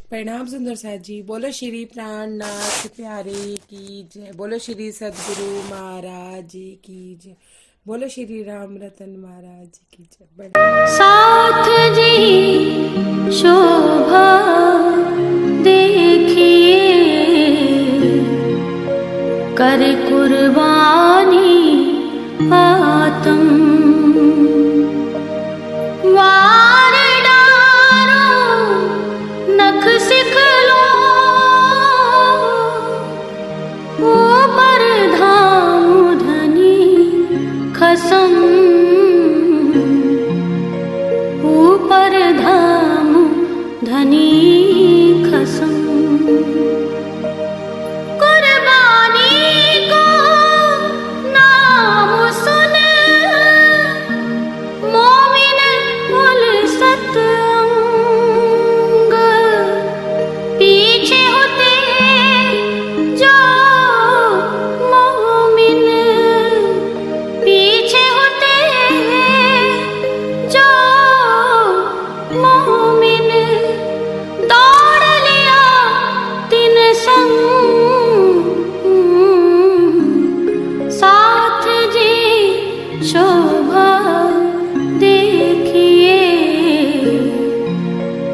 प्रणाम सुंदर साथ जी। बोलो श्री प्राणनाथ प्यारे की जय। बोलो श्री सदगुरु महाराज जी की जय। बोलो श्री राम रतन महाराज जी की जय। साथ जी शोभा देखिए, कर कुर्बानी आत्म वार डारो नख सिखलो, ऊपर धाम धनी खसम, ऊपर धाम धनी खसम। कुर्बानी को नाम सुन मोमिन कुल सतअंग, पीछे होते जो मोमिन, पीछे होते जो मोमिन, दौड़ लिया तिन संग, साथ जी शोभा देखिए,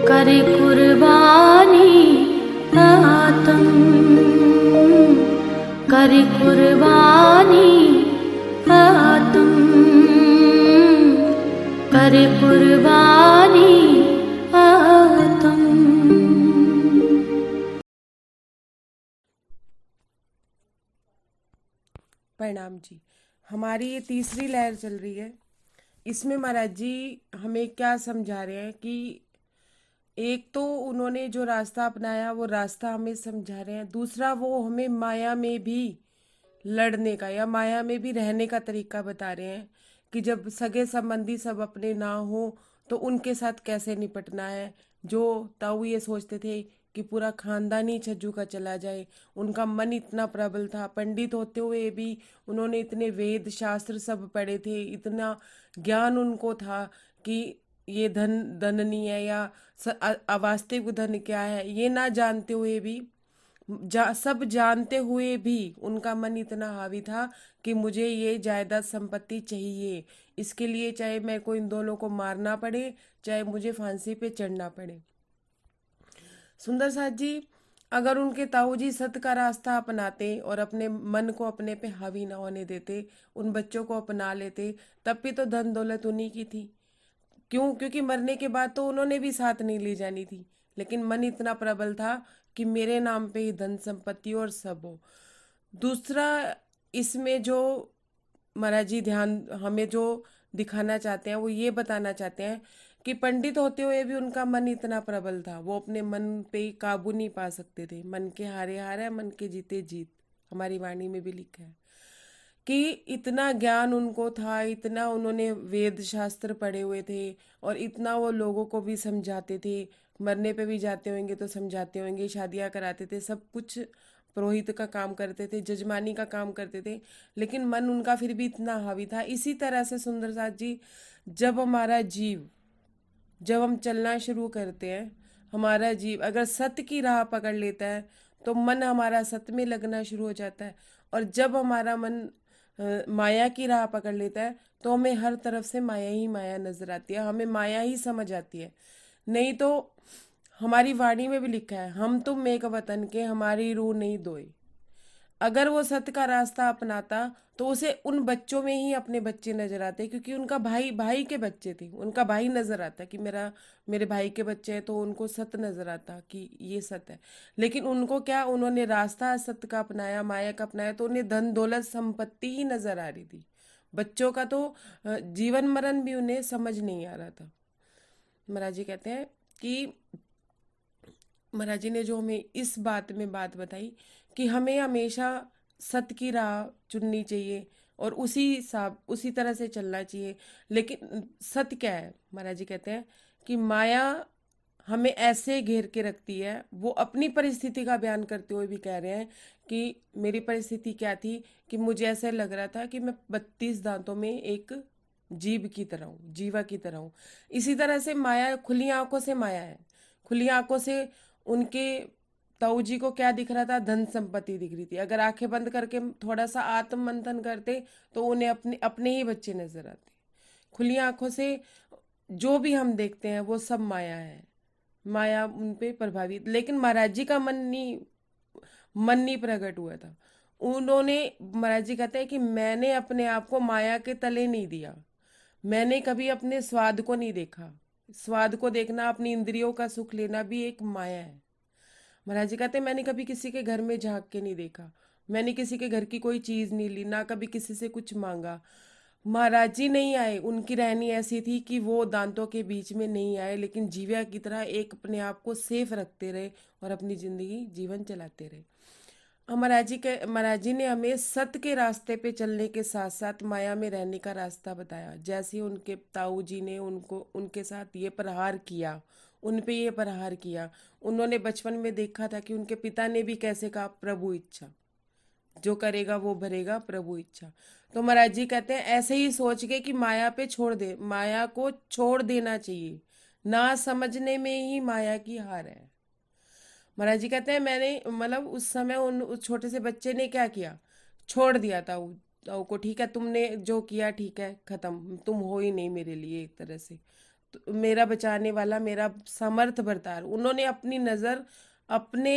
कर कुर्बानी आत्म, कर कुर्बानी आत्म, कर कुर्बानी आत्म। प्रणाम जी। हमारी ये तीसरी लहर चल रही है। इसमें महाराज जी हमें क्या समझा रहे हैं कि एक तो उन्होंने जो रास्ता अपनाया वो रास्ता हमें समझा रहे हैं, दूसरा वो हमें माया में भी लड़ने का या माया में भी रहने का तरीका बता रहे हैं कि जब सगे संबंधी सब अपने ना हो तो उनके साथ कैसे निपटना है। जो ताऊ ये सोचते थे कि पूरा खानदान ही छज्जू का चला जाए, उनका मन इतना प्रबल था, पंडित होते हुए भी उन्होंने इतने वेद शास्त्र सब पढ़े थे, इतना ज्ञान उनको था कि ये धन धन नहीं है या अवास्तविक धन क्या है ये ना जानते हुए भी, सब जानते हुए भी उनका मन इतना हावी था कि मुझे ये जायदाद संपत्ति चाहिए, इसके लिए चाहे मैं को इन दोनों को मारना पड़े, चाहे मुझे फांसी पे चढ़ना पड़े। सुंदर साथ जी अगर उनके ताऊ जी सत्य का रास्ता अपनाते और अपने मन को अपने पे हावी ना होने देते, उन बच्चों को अपना लेते, तब भी तो धन दौलत उन्हीं की थी। क्यों? क्योंकि मरने के बाद तो उन्होंने भी साथ नहीं ले जानी थी, लेकिन मन इतना प्रबल था कि मेरे नाम पे ही धन संपत्ति और सब हो। दूसरा, इसमें जो महाराज जी ध्यान हमें जो दिखाना चाहते हैं वो ये बताना चाहते हैं कि पंडित होते हुए भी उनका मन इतना प्रबल था, वो अपने मन पे काबू नहीं पा सकते थे। मन के हारे हार है, मन के जीते जीत, हमारी वाणी में भी लिखा है कि इतना ज्ञान उनको था, इतना उन्होंने वेद शास्त्र पढ़े हुए थे और इतना वो लोगों को भी समझाते थे। मरने पे भी जाते होंगे तो समझाते होंगे, शादियां कराते थे, सब कुछ पुरोहित का काम करते थे, जजमानी का काम करते थे, लेकिन मन उनका फिर भी इतना हावी था। इसी तरह से सुंदर साथ जी जब हमारा जीव, जब हम चलना शुरू करते हैं, हमारा जीव अगर सत्य की राह पकड़ लेता है तो मन हमारा सत्य में लगना शुरू हो जाता है, और जब हमारा मन माया की राह पकड़ लेता है तो हमें हर तरफ से माया ही माया नजर आती है, हमें माया ही समझ आती है। नहीं तो हमारी वाणी में भी लिखा है, हम तुम एक वतन के हमारी रूह नहीं दोए। अगर वो सत्य का रास्ता अपनाता तो उसे उन बच्चों में ही अपने बच्चे नजर आते, क्योंकि उनका भाई भाई के बच्चे थे, उनका भाई नजर आता कि मेरे भाई के बच्चे हैं, तो उनको सत्य नजर आता कि ये सत्य है। लेकिन उनको क्या, उन्होंने रास्ता सत्य का अपनाया, माया का अपनाया, तो उन्हें धन दौलत संपत्ति ही नजर आ रही थी। बच्चों का तो जीवन मरण भी उन्हें समझ नहीं आ रहा था। महाराज जी कहते हैं कि महाराज जी ने जो हमें इस बात में बात बताई कि हमें हमेशा सत्य की राह चुननी चाहिए और उसी तरह से चलना चाहिए। लेकिन सत्य क्या है? महाराज जी कहते हैं कि माया हमें ऐसे घेर के रखती है। वो अपनी परिस्थिति का बयान करते हुए भी कह रहे हैं कि मेरी परिस्थिति क्या थी कि मुझे ऐसे लग रहा था कि मैं 32 दांतों में एक जीव की तरह हूँ, जीवा की तरह हूँ। इसी तरह से माया खुली आंखों से माया है, खुली आंखों से उनके ताऊ जी को क्या दिख रहा था? धन संपत्ति दिख रही थी। अगर आंखें बंद करके थोड़ा सा आत्म मंथन करते तो उन्हें अपने अपने ही बच्चे नजर आते। खुली आंखों से जो भी हम देखते हैं वो सब माया है, माया उन पे प्रभावित। लेकिन महाराज जी का मन नहीं प्रकट हुआ था। उन्होंने, महाराज जी कहते हैं कि मैंने अपने आप को माया के तले नहीं दिया। मैंने कभी अपने स्वाद को नहीं देखा। स्वाद को देखना, अपनी इंद्रियों का सुख लेना भी एक माया है। महाराज जी कहते हैं मैंने कभी किसी के घर में झांक के नहीं देखा। मैंने किसी के घर की कोई चीज नहीं ली, ना कभी किसी से कुछ मांगा। महाराज जी नहीं आए, उनकी रहनी ऐसी थी कि वो दांतों के बीच में नहीं आए, लेकिन जीविया की तरह एक अपने आप को सेफ रखते रहे और अपनी जिंदगी जीवन चलाते रहे। महाराज जी ने हमें सत्य के रास्ते पे चलने के साथ साथ माया में रहने का रास्ता बताया। जैसे उनके ताऊ जी ने उनको उनके साथ ये प्रहार किया, उन पे ये प्रहार किया। उन्होंने बचपन में देखा था कि उनके पिता ने भी कैसे कहा, प्रभु इच्छा, जो करेगा वो भरेगा, प्रभु इच्छा। तो महाराज जी कहते हैं ऐसे ही सोच के कि माया पे छोड़ दे, माया को छोड़ देना चाहिए। ना समझने में ही माया की हार है। महाराज जी कहते हैं मैंने, मतलब उस समय उस छोटे से बच्चे ने क्या किया? छोड़ दिया था ताऊ को। ठीक है, तुमने जो किया ठीक है, खत्म, तुम हो ही नहीं मेरे लिए एक तरह से। तो मेरा बचाने वाला, मेरा समर्थ भरतार। उन्होंने अपनी नजर अपने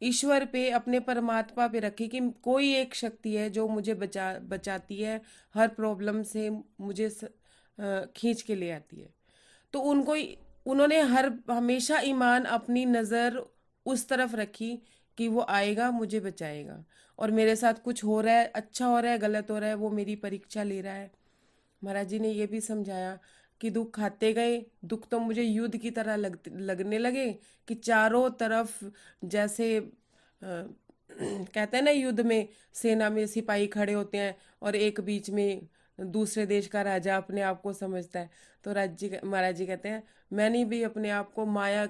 ईश्वर पे, अपने परमात्मा पे रखी कि कोई एक शक्ति है जो मुझे बचाती है, हर प्रॉब्लम से मुझे खींच के ले आती है। तो उन्होंने हर हमेशा ईमान, अपनी नज़र उस तरफ रखी कि वो आएगा, मुझे बचाएगा। और मेरे साथ कुछ हो रहा है, अच्छा हो रहा है, गलत हो रहा है, वो मेरी परीक्षा ले रहा है। महाराज जी ने ये भी समझाया कि दुख खाते गए, दुख तो मुझे युद्ध की तरह लगने लगे कि चारों तरफ जैसे कहते हैं ना, युद्ध में सेना में सिपाही खड़े होते हैं और एक बीच में दूसरे देश का राजा अपने आप को समझता है। तो महाराज जी कहते हैं मैंने भी अपने आप को माया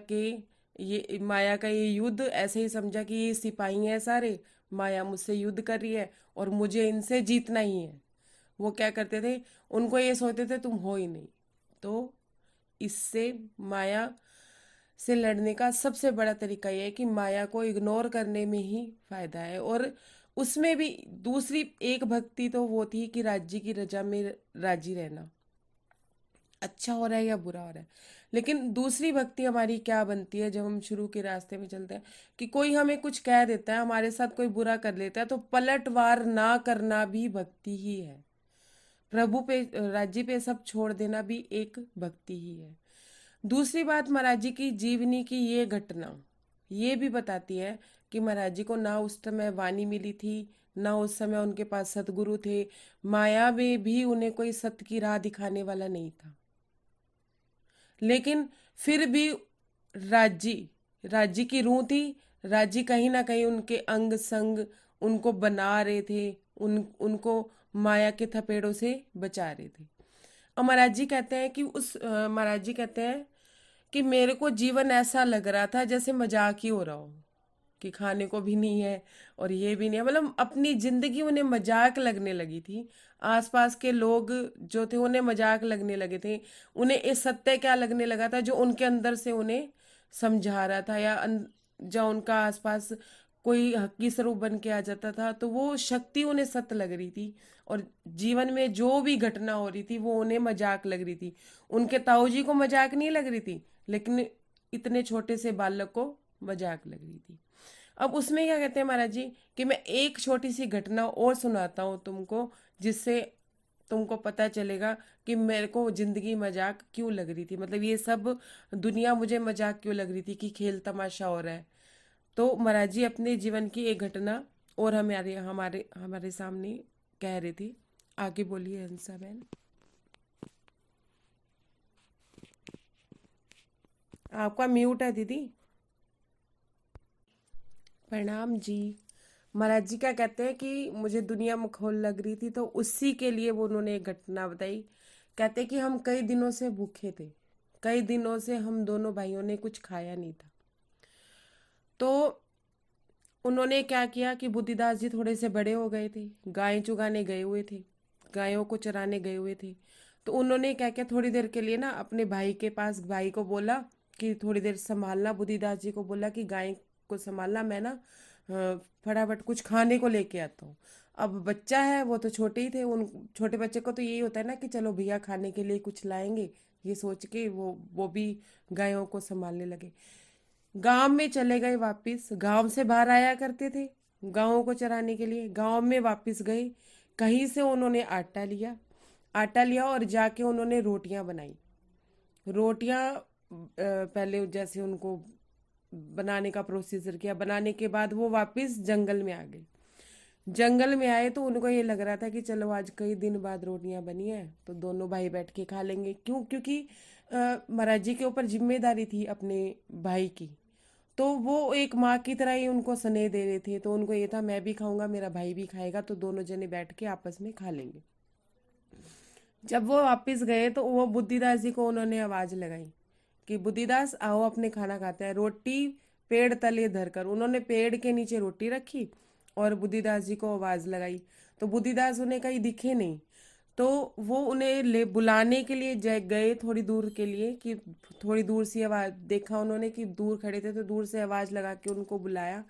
का ये युद्ध ऐसे ही समझा कि ये सिपाही हैं सारे, माया मुझसे युद्ध कर रही है और मुझे इनसे जीतना ही है। वो क्या करते थे, उनको ये सोचते थे तुम हो ही नहीं। तो इससे माया से लड़ने का सबसे बड़ा तरीका यह है कि माया को इग्नोर करने में ही फायदा है। और उसमें भी दूसरी एक भक्ति तो वो थी कि राज्य की रजा में राजी रहना, अच्छा हो रहा है या बुरा हो रहा है। लेकिन दूसरी भक्ति हमारी क्या बनती है जब हम शुरू के रास्ते में चलते हैं, कि कोई हमें कुछ कह देता है, हमारे साथ कोई बुरा कर लेता है, तो पलटवार ना करना भी भक्ति ही है। प्रभु पे, राज्य पे सब छोड़ देना भी एक भक्ति ही है। दूसरी बात, महाराज जी की जीवनी की ये घटना ये भी बताती है कि महाराज जी को ना उस समय वाणी मिली थी, ना उस समय उनके पास सतगुरु थे। माया में भी उन्हें कोई सत्य की राह दिखाने वाला नहीं था। लेकिन फिर भी राज्य राज्य की रूह थी। राज्य कहीं ना कहीं उनके अंग संग उनको बना रहे थे, उनको माया के थपेड़ों से बचा रहे थे। और महाराज जी कहते हैं कि महाराज जी कहते हैं कि मेरे को जीवन ऐसा लग रहा था जैसे मजाक ही हो रहा हो, कि खाने को भी नहीं है और ये भी नहीं है। मतलब अपनी जिंदगी उन्हें मजाक लगने लगी थी। आसपास के लोग जो थे उन्हें मजाक लगने लगे थे। उन्हें ये सत्य क्या लगने लगा था जो उनके अंदर से उन्हें समझा रहा था, या जो उनका आसपास कोई हकी स्वरूप बन के आ जाता था तो वो शक्ति उन्हें सत्य लग रही थी। और जीवन में जो भी घटना हो रही थी वो उन्हें मजाक लग रही थी। उनके ताऊ जी को मजाक नहीं लग रही थी, लेकिन इतने छोटे से बालक को मजाक लग रही थी। अब उसमें क्या कहते हैं महाराज जी कि मैं एक छोटी सी घटना और सुनाता हूँ तुमको, जिससे तुमको पता चलेगा कि मेरे को जिंदगी मजाक क्यों लग रही थी, मतलब ये सब दुनिया मुझे मजाक क्यों लग रही थी, कि खेल तमाशा हो रहा है। तो महाराज जी अपने जीवन की एक घटना और हमारे हमारे हमारे सामने कह रही थी। आगे बोलिए हंसा बहन। आपका म्यूट है दीदी। प्रणाम जी। महाराज जी क्या कहते हैं कि मुझे दुनिया मखौल लग रही थी, तो उसी के लिए वो उन्होंने एक घटना बताई। कहते हैं कि हम कई दिनों से भूखे थे, कई दिनों से हम दोनों भाइयों ने कुछ खाया नहीं था। तो उन्होंने क्या किया कि बुद्धिदास जी थोड़े से बड़े हो गए थे, गाय चुगाने गए हुए थे, गायों को चराने गए हुए थे। तो उन्होंने क्या किया, थोड़ी देर के लिए ना अपने भाई के पास, भाई को बोला कि थोड़ी देर संभालना, बुद्धिदास जी को बोला कि गाय को संभालना, मैं ना फटाफट कुछ खाने को लेके आता हूँ। अब बच्चा है, वो तो छोटे ही थे, उन छोटे बच्चे को तो यही होता है ना कि चलो भैया खाने के लिए कुछ लाएंगे, ये सोच के वो भी गायों को संभालने लगे। गांव में चले गए वापिस, गांव से बाहर आया करते थे गायों को चराने के लिए, गांव में वापिस गए, कहीं से उन्होंने आटा लिया और जाके उन्होंने रोटियां बनाई। रोटियां पहले जैसे उनको बनाने का प्रोसीजर किया, बनाने के बाद वो वापस जंगल में आ गए। जंगल में आए तो उनको ये लग रहा था कि चलो आज कई दिन बाद रोटियां बनी है तो दोनों भाई बैठ के खा लेंगे। क्योंकि महाराज जी के ऊपर जिम्मेदारी थी अपने भाई की, तो वो एक माँ की तरह ही उनको स्नेह दे रहे थे। तो उनको ये था मैं भी खाऊंगा, मेरा भाई भी खाएगा, तो दोनों जने बैठ के आपस में खा लेंगे। जब वो वापस गए तो वो बुद्धिदास जी को उन्होंने आवाज लगाई कि बुद्धिदास आओ अपने खाना खाते हैं। रोटी पेड़ तले धरकर उन्होंने पेड़ के नीचे रोटी रखी और बुद्धिदास जी को आवाज लगाई। तो बुद्धिदास उन्हें कहीं दिखे नहीं, तो वो उन्हें ले बुलाने के लिए गए थोड़ी दूर के लिए, कि थोड़ी दूर से आवाज देखा उन्होंने कि दूर खड़े थे, तो दूर से आवाज लगा के उनको बुलाया।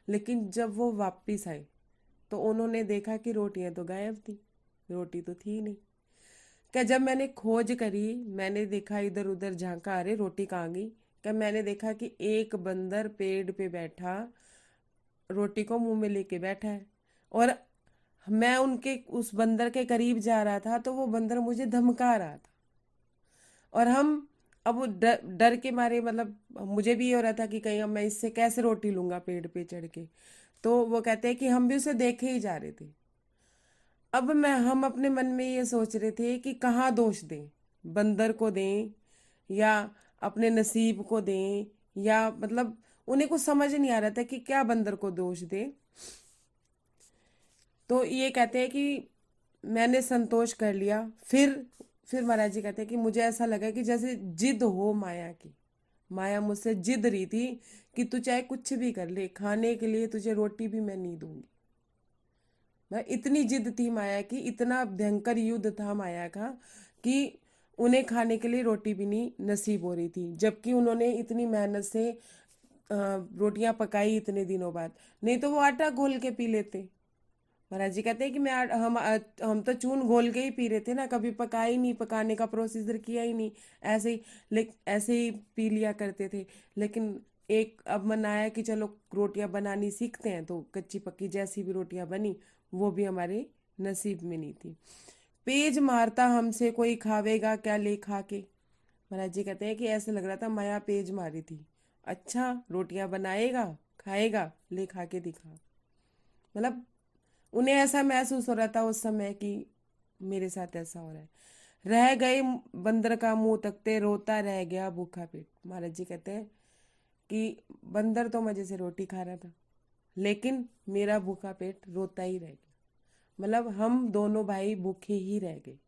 लेकिन जब वो वापिस आए तो उन्होंने देखा कि रोटियां तो गायब थी, रोटी तो थी नहीं। क्या जब मैंने खोज करी, मैंने देखा इधर उधर झांका, अरे रोटी कहाँ गई? क्या मैंने देखा कि एक बंदर पेड़ पे बैठा रोटी को मुंह में लेके बैठा है, और मैं उनके उस बंदर के करीब जा रहा था तो वो बंदर मुझे धमका रहा था। और हम अब वो डर डर के मारे, मतलब मुझे भी ये हो रहा था कि कहीं अब मैं इससे कैसे रोटी लूंगा पेड़ पे चढ़ के। तो वो कहते हैं कि हम भी उसे देखे ही जा रहे थे। अब हम अपने मन में ये सोच रहे थे कि कहाँ दोष दें, बंदर को दें या अपने नसीब को दें, या मतलब उन्हें कुछ समझ नहीं आ रहा था कि क्या बंदर को दोष दें। तो ये कहते हैं कि मैंने संतोष कर लिया। फिर महाराज जी कहते हैं कि मुझे ऐसा लगा कि जैसे जिद हो माया की, माया मुझसे जिद रही थी कि तू चाहे कुछ भी कर ले, खाने के लिए तुझे रोटी भी मैं नहीं दूंगी। मैं इतनी जिद थी माया की, इतना भयंकर युद्ध था माया का कि उन्हें खाने के लिए रोटी भी नहीं नसीब हो रही थी, जबकि उन्होंने इतनी मेहनत से रोटियां पकाई इतने दिनों बाद। नहीं तो वो आटा घोल के पी लेते। महाराज जी कहते हैं कि हम तो चून घोल के ही पी रहे थे ना, कभी पकाया ही नहीं, पकाने का प्रोसीजर किया ही नहीं, ऐसे ही ऐसे ही पी लिया करते थे। लेकिन एक अब मन आया कि चलो रोटियां बनानी सीखते हैं, तो कच्ची पक्की जैसी भी रोटियां बनी, वो भी हमारे नसीब में नहीं थी। पेज मारता हमसे कोई खावेगा क्या ले खा के। महाराज जी कहते हैं कि ऐसे लग रहा था माया पेज मारी थी, अच्छा रोटियां बनाएगा, खाएगा, ले खा के दिखा। मतलब उन्हें ऐसा महसूस हो रहा था उस समय कि मेरे साथ ऐसा हो रहा है। रह गए बंदर का मुंह तकते, रोता रह गया भूखा पेट। महाराज जी कहते हैं कि बंदर तो मजे से रोटी खा रहा था, लेकिन मेरा भूखा पेट रोता ही रह गया। मतलब हम दोनों भाई भूखे ही रह गए।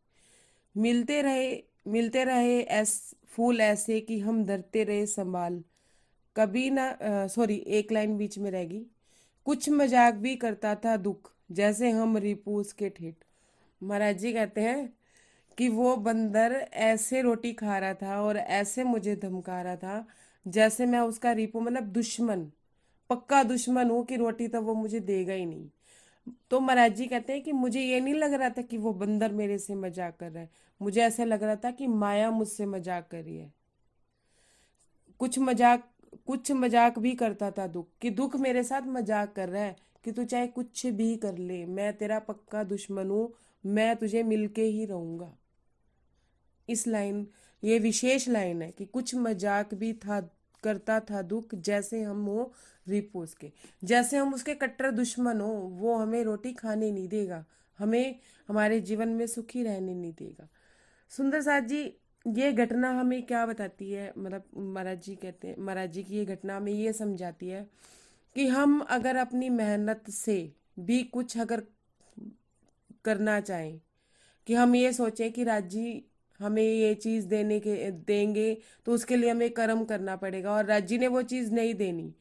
मिलते रहे फूल ऐसे कि हम धरते रहे संभाल, कभी ना सॉरी एक लाइन बीच में रहेगी। कुछ मजाक भी करता था दुख, जैसे हम रिपू उसके ठेठ। महाराज जी कहते हैं कि वो बंदर ऐसे रोटी खा रहा था और ऐसे मुझे धमका रहा था जैसे मैं उसका रिपू, मतलब दुश्मन, पक्का दुश्मन हूं, कि रोटी तो वो मुझे देगा ही नहीं। तो महाराज जी कहते हैं कि मुझे ये नहीं लग रहा था कि वो बंदर मेरे से मजाक कर रहा है, मुझे ऐसा लग रहा था कि माया मुझसे मजाक कर रही है। कुछ मजाक कुछ मजाक भी करता था दुख, कि दुख मेरे साथ मजाक कर रहा है कि तू चाहे कुछ भी कर ले, मैं तेरा पक्का दुश्मन हूं, मैं तुझे मिलके ही रहूंगा। इस लाइन, ये विशेष लाइन है कि कुछ मजाक भी था करता था दुख, जैसे हम हो रिपोज के, जैसे हम उसके कट्टर दुश्मन हो, वो हमें रोटी खाने नहीं देगा, हमें हमारे जीवन में सुखी रहने नहीं देगा। सुंदर साथ जी, ये घटना हमें क्या बताती है, मतलब महाराज जी कहते हैं, महाराज जी की ये घटना हमें ये समझाती है कि हम अगर अपनी मेहनत से भी कुछ अगर करना चाहें, कि हम ये सोचें कि राज जी हमें ये चीज़ देंगे, तो उसके लिए हमें कर्म करना पड़ेगा, और राज जी ने वो चीज़ नहीं देनी,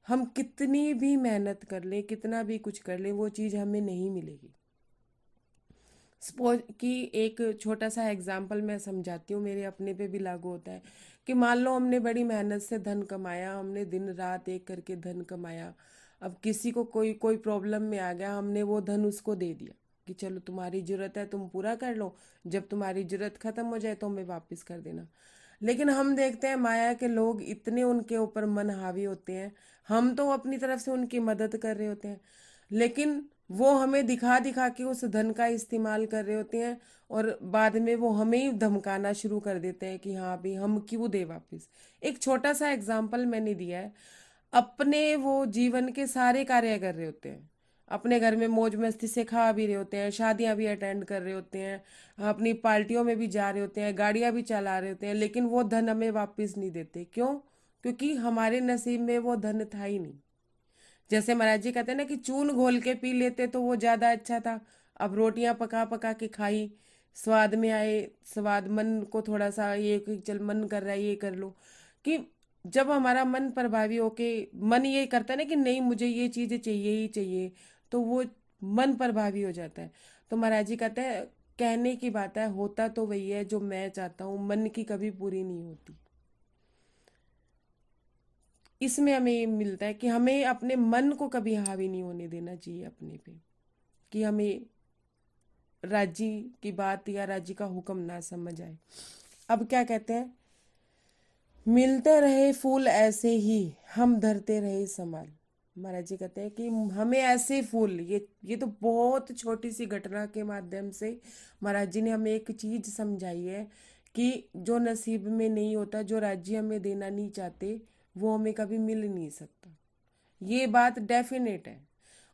हम कितनी भी मेहनत कर लें, कितना भी कुछ कर लें, वो चीज़ हमें नहीं मिलेगी। सपोज कि एक छोटा सा एग्जाम्पल मैं समझाती हूँ, मेरे अपने पे भी लागू होता है कि मान लो हमने बड़ी मेहनत से धन कमाया, हमने दिन रात एक करके धन कमाया। अब किसी को कोई कोई प्रॉब्लम में आ गया, हमने वो धन उसको दे दिया कि चलो तुम्हारी जरूरत है तुम पूरा कर लो, जब तुम्हारी जरूरत खत्म हो जाए तो हमें वापस कर देना। लेकिन हम देखते हैं माया के लोग इतने उनके ऊपर मन हावी होते हैं, हम तो अपनी तरफ से उनकी मदद कर रहे होते हैं, लेकिन वो हमें दिखा दिखा के उस धन का इस्तेमाल कर रहे होते हैं, और बाद में वो हमें ही धमकाना शुरू कर देते हैं कि हाँ भी हम क्यों दे वापस। एक छोटा सा एग्जाम्पल मैंने दिया है, अपने वो जीवन के सारे कार्य कर रहे होते हैं, अपने घर में मौज मस्ती से खा भी रहे होते हैं, शादियां भी अटेंड कर रहे होते हैं, अपनी पार्टियों में भी जा रहे होते हैं, गाड़ियां भी चला रहे होते हैं, लेकिन वो धन हमें वापस नहीं देते। क्यों? क्योंकि हमारे नसीब में वो धन था ही नहीं। जैसे महाराज जी कहते हैं ना कि चून घोल के पी लेते तो वो ज्यादा अच्छा था। अब रोटियां पका पका के खाई, स्वाद में आए, स्वाद मन को थोड़ा सा ये कि चल मन कर रहा है ये कर लो, कि जब हमारा मन प्रभावी होके मन ये करता है ना कि नहीं मुझे ये चीजें चाहिए ही चाहिए, तो वो मन प्रभावी हो जाता है। तो महाराज जी कहते हैं कहने की बात है, होता तो वही है जो मैं चाहता हूँ, मन की कभी पूरी नहीं होती। इसमें हमें ये मिलता है कि हमें अपने मन को कभी हावी नहीं होने देना चाहिए अपने पे, कि हमें राजी की बात या राजी का हुक्म ना समझ आए। अब क्या कहते हैं, मिलते रहे फूल ऐसे ही, हम धरते रहे संभाल। महाराज जी कहते हैं कि हमें ऐसे फूल, ये तो बहुत छोटी सी घटना के माध्यम से महाराज जी ने हमें एक चीज समझाई है कि जो नसीब में नहीं होता, जो राज्य हमें देना नहीं चाहते, वो हमें कभी मिल नहीं सकता। ये बात डेफिनेट है।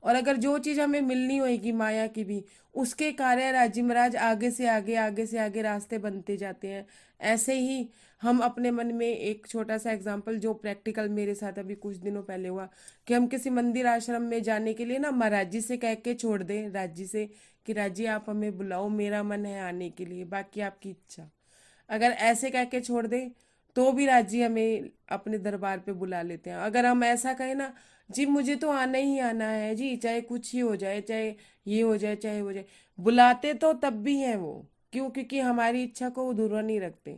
और अगर जो चीज हमें मिलनी होगी माया की भी, उसके कार्य राजी महाराज आगे से आगे, आगे से आगे रास्ते बनते जाते हैं। ऐसे ही हम अपने मन में एक छोटा सा एग्जांपल जो प्रैक्टिकल मेरे साथ अभी कुछ दिनों पहले हुआ, कि हम किसी मंदिर आश्रम में जाने के लिए ना महाराज जी से कह के छोड़ दें, राजी से कि राजी आप हमें बुलाओ, मेरा मन है आने के लिए, बाकी आपकी इच्छा। अगर ऐसे कह के छोड़ दें तो भी राजी हमें अपने दरबार पे बुला लेते हैं। अगर हम ऐसा कहें ना जी मुझे तो आना ही आना है जी, चाहे कुछ ही हो जाए, चाहे ये हो जाए चाहे हो जाए, बुलाते तो तब भी हैं वो। क्यों? क्योंकि हमारी इच्छा को अधूरा नहीं रखते।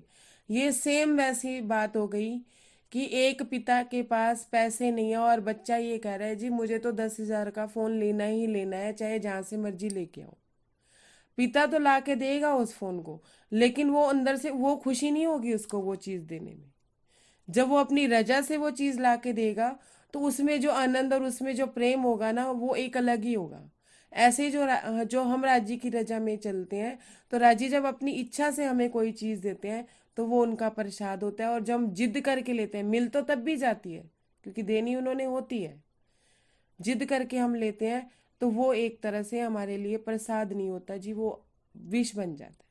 ये सेम वैसी बात हो गई कि एक पिता के पास पैसे नहीं है और बच्चा ये कह रहा है जी मुझे तो 10,000 का फोन लेना ही लेना है, चाहे जहां से मर्जी लेके आओ। पिता तो ला के देगा उस फोन को, लेकिन वो अंदर से वो खुशी नहीं होगी उसको वो चीज देने में। जब वो अपनी रजा से वो चीज ला के देगा तो उसमें जो आनंद और उसमें जो प्रेम होगा ना वो एक अलग ही होगा। ऐसे ही जो हम राज्य की रजा में चलते हैं, तो राजी जब अपनी इच्छा से हमें कोई चीज देते हैं तो वो उनका प्रसाद होता है। और जब हम जिद करके लेते हैं, मिल तो तब भी जाती है क्योंकि देनी उन्होंने होती है, जिद करके हम लेते हैं तो वो एक तरह से हमारे लिए प्रसाद नहीं होता जी, वो विष बन जाता है।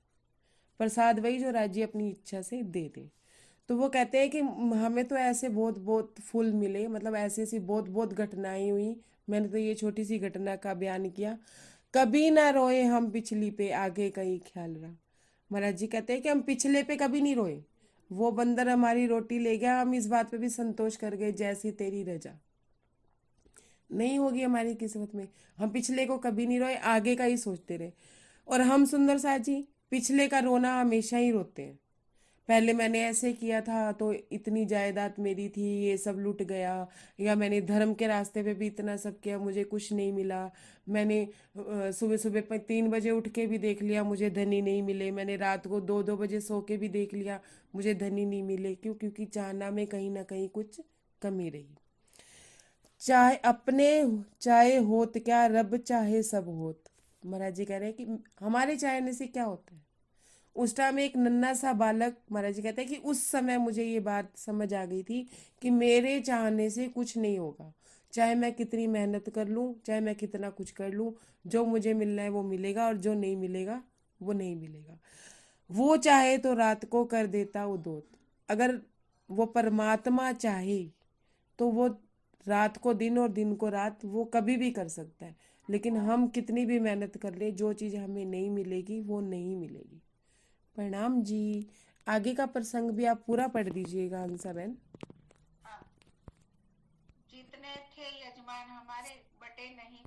प्रसाद वही जो राज्य अपनी इच्छा से दे दे। तो वो कहते हैं कि हमें तो ऐसे बहुत बहुत फूल मिले, मतलब ऐसी ऐसी बहुत बहुत घटनाएं हुई। मैंने तो ये छोटी सी घटना का बयान किया। कभी ना रोए हम पिछली पे, आगे का ही ख्याल रहा। महाराज जी कहते हैं कि हम पिछले पे कभी नहीं रोए, वो बंदर हमारी रोटी ले गया, हम इस बात पे भी संतोष कर गए जैसी तेरी रजा। नहीं होगी हमारी किस्मत में, हम पिछले को कभी नहीं रोए, आगे का ही सोचते रहे। और हम सुंदर साथ जी पिछले का रोना हमेशा ही रोते हैं। पहले मैंने ऐसे किया था तो इतनी जायदाद मेरी थी, ये सब लूट गया, या मैंने धर्म के रास्ते पे भी इतना सब किया, मुझे कुछ नहीं मिला। मैंने सुबह सुबह 3 बजे उठ के भी देख लिया, मुझे धनी नहीं मिले। मैंने रात को 2-2 बजे सो के भी देख लिया, मुझे धनी नहीं मिले। क्यों? क्योंकि चाहना में कहीं ना कहीं कुछ कमी रही। चाहे अपने चाहे होत क्या, रब चाहे सब होत। महाराज जी कह रहे हैं कि हमारे चाहने से क्या होता है। उस टाइम एक नन्हा सा बालक, महाराज जी कहते हैं कि उस समय मुझे ये बात समझ आ गई थी कि मेरे चाहने से कुछ नहीं होगा। चाहे मैं कितनी मेहनत कर लूं, चाहे मैं कितना कुछ कर लूं, जो मुझे मिलना है वो मिलेगा और जो नहीं मिलेगा वो नहीं मिलेगा। वो चाहे तो रात को कर देता उदोत। अगर वो परमात्मा चाहे तो वो रात को दिन और दिन को रात वो कभी भी कर सकता है। लेकिन हम कितनी भी मेहनत कर ले, जो चीज़ हमें नहीं मिलेगी वो नहीं मिलेगी। प्रणाम जी। आगे का प्रसंग भी आप पूरा पढ़ दीजिएगा हंसा बहन। हाँ, जितने थे यजमान हमारे बटे नहीं